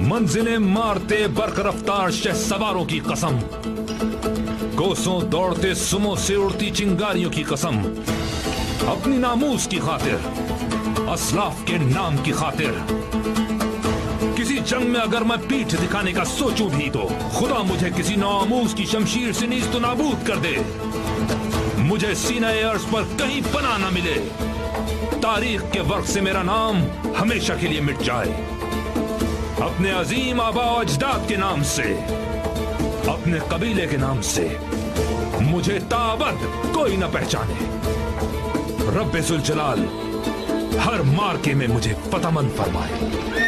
मंजिलें मारते बर्क रफ्तार शहसवारों की कसम, कोसों दौड़ते सुमो से उड़ती चिंगारियों की कसम, अपनी नामूस की खातिर, असलाफ के नाम की खातिर, किसी जंग में अगर मैं पीठ दिखाने का सोचूं भी तो खुदा मुझे किसी नामूस की शमशीर से नीज़ नाबूद कर दे, मुझे सीना-ए अर्श पर कहीं पनाह न मिले, तारीख के वर्क से मेरा नाम हमेशा के लिए मिट जाए, अपने अजीम आबा अजदाद के नाम से, अपने कबीले के नाम से मुझे ताबद कोई न पहचाने। रब्बे जुल जलाल हर मार्के में मुझे फतहमंद फरमाए।